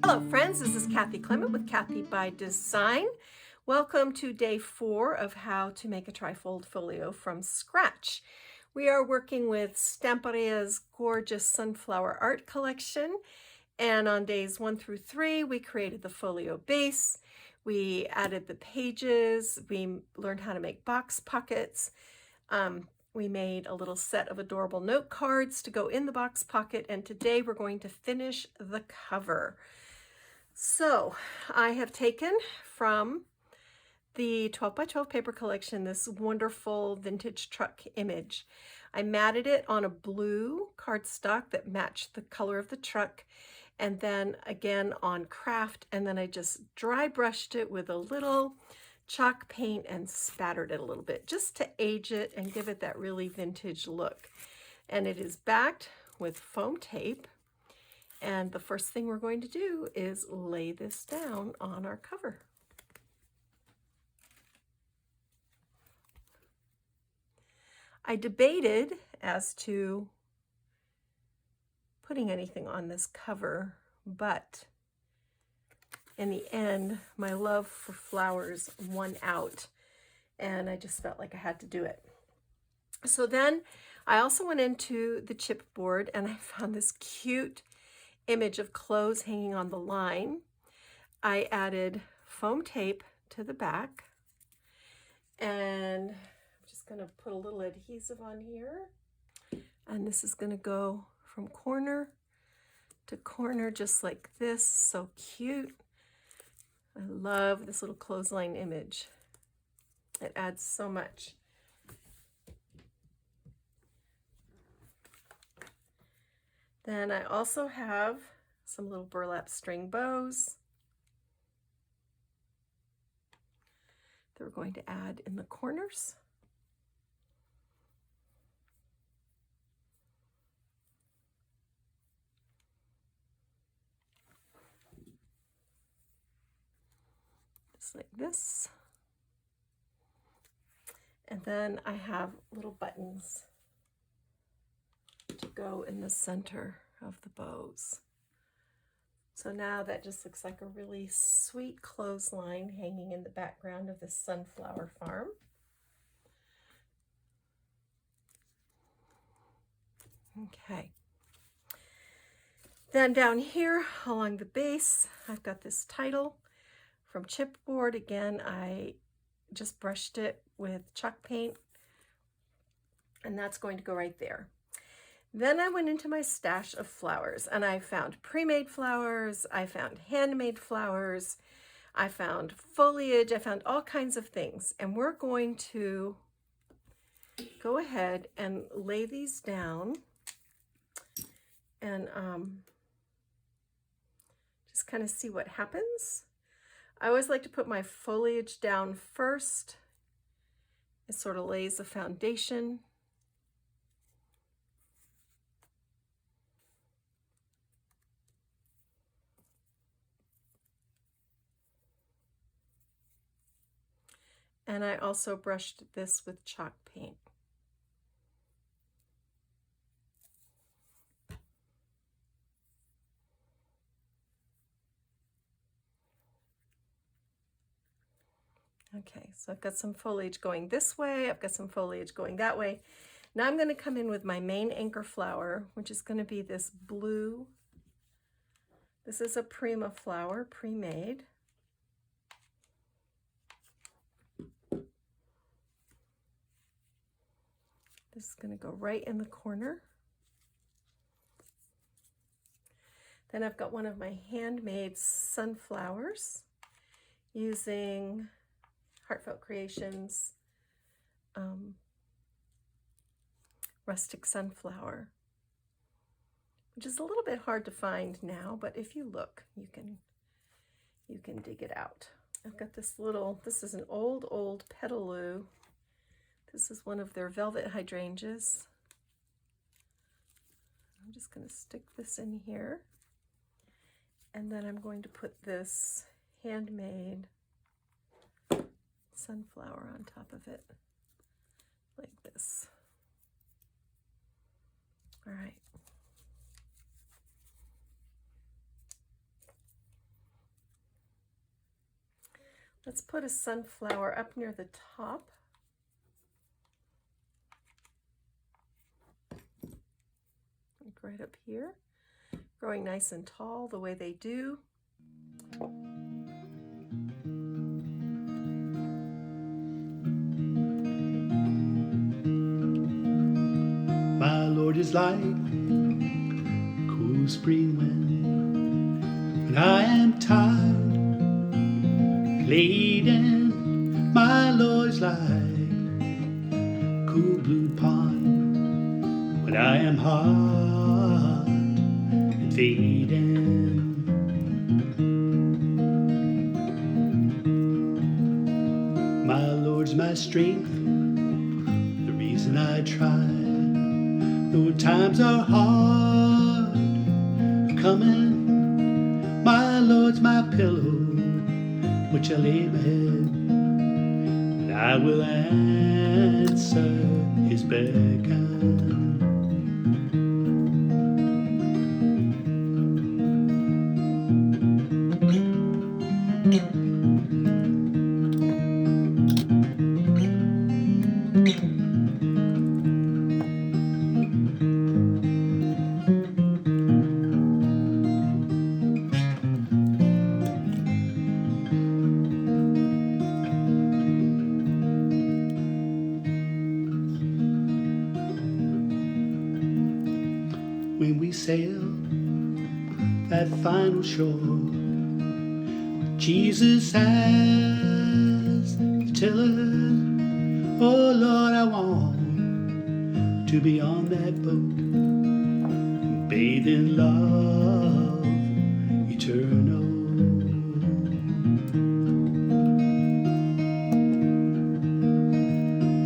Hello friends, this is Kathy Clement with Kathy by Design. Welcome to day 4 of how to make a trifold folio from scratch. We are working with Stamperia's gorgeous sunflower art collection, and on days 1 through 3 we created the folio base, we added the pages, we learned how to make box pockets, we made a little set of adorable note cards to go in the box pocket, and today we're going to finish the cover. So I have taken from the 12 by 12 paper collection this wonderful vintage truck image. I matted it on a blue cardstock that matched the color of the truck, and then again on craft, and then I just dry brushed it with a little chalk paint and spattered it a little bit just to age it and give it that really vintage look. And it is backed with foam tape. And the first thing we're going to do is lay this down on our cover. I debated as to putting anything on this cover, but in the end, my love for flowers won out, and I just felt like I had to do it. So then I also went into the chipboard and I found this cute image of clothes hanging on the line. I added foam tape to the back, and I'm just going to put a little adhesive on here, and this is going to go from corner to corner just like this. So cute. I love this little clothesline image. It adds so much. Then I also have some little burlap string bows that we're going to add in the corners. Just like this. And then I have little buttons to go in the center of the bows. So now that just looks like a really sweet clothesline hanging in the background of the sunflower farm. Okay. Then down here along the base, I've got this title from chipboard. Again, I just brushed it with chalk paint, and that's going to go right there. Then I went into my stash of flowers, and I found pre-made flowers, I found handmade flowers, I found foliage, I found all kinds of things. And we're going to go ahead and lay these down and just kind of see what happens. I always like to put my foliage down first. It sort of lays the foundation. And I also brushed this with chalk paint. Okay, so I've got some foliage going this way, I've got some foliage going that way. Now I'm going to come in with my main anchor flower, which is going to be this blue. This is a Prima flower, pre-made. This is going to go right in the corner. Then I've got one of my handmade sunflowers using Heartfelt Creations rustic sunflower, which is a little bit hard to find now, but if you look, you can dig it out. I've got this is an old petaloo. This is one of their velvet hydrangeas. I'm just going to stick this in here, and then I'm going to put this handmade sunflower on top of it like this. All right. Let's put a sunflower up near the top. Like right up here, growing nice and tall the way they do. My Lord is like cool spring wind when I am tired, laden. My Lord is like cool blue pond when I am hot and fading. My Lord's my strength, the reason I try. Though times are hard coming, my Lord's my pillow, which I lay my head, and I will answer his beckon. When we sail that final shore, Jesus as the tiller, oh Lord, I want to be on that boat, bathed in love eternal.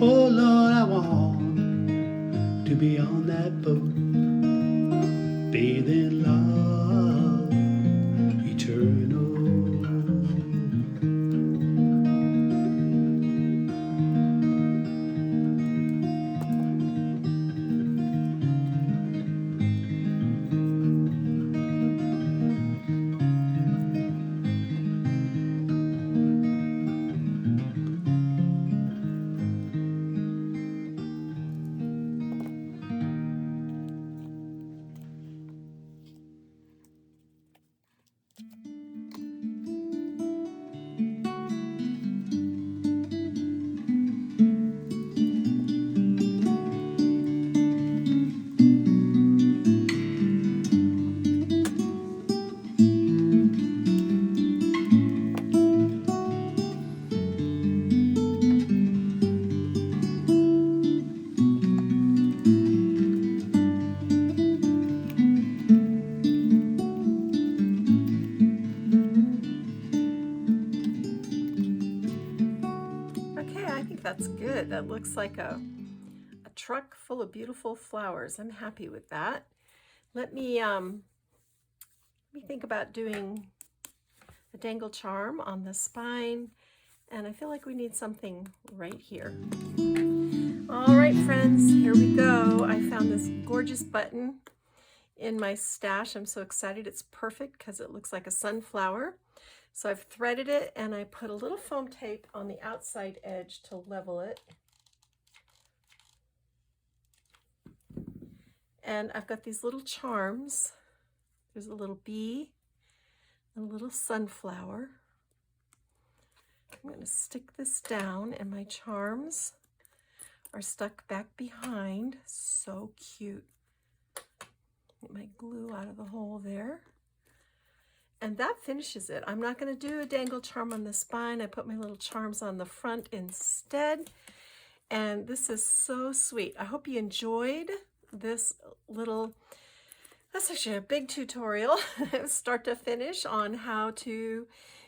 Oh Lord, I want to be on that boat, bathed in love eternal. Okay, I think that's good. That looks like a truck full of beautiful flowers. I'm happy with that. Let me think about doing a dangle charm on the spine, and I feel like we need something right here. All right, friends, here we go. I found this gorgeous button in my stash. I'm so excited. It's perfect because it looks like a sunflower. So I've threaded it, and I put a little foam tape on the outside edge to level it. And I've got these little charms. There's a little bee, a little sunflower. I'm going to stick this down, and my charms are stuck back behind. So cute. Get my glue out of the hole there. And that finishes it. I'm not going to do a dangle charm on the spine. I put my little charms on the front instead. And this is so sweet. I hope you enjoyed this little, that's actually a big tutorial, start to finish, on how to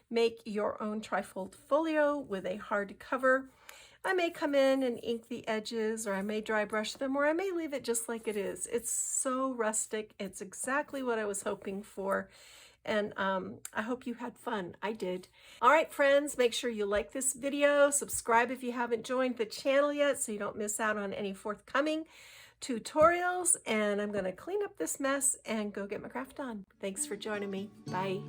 make your own trifold folio with a hardcover. I may come in and ink the edges, or I may dry brush them, or I may leave it just like it is. It's so rustic. It's exactly what I was hoping for. And I hope you had fun. I did. All right, friends, make sure you like this video. Subscribe if you haven't joined the channel yet so you don't miss out on any forthcoming tutorials. And I'm going to clean up this mess and go get my craft on. Thanks for joining me. Bye.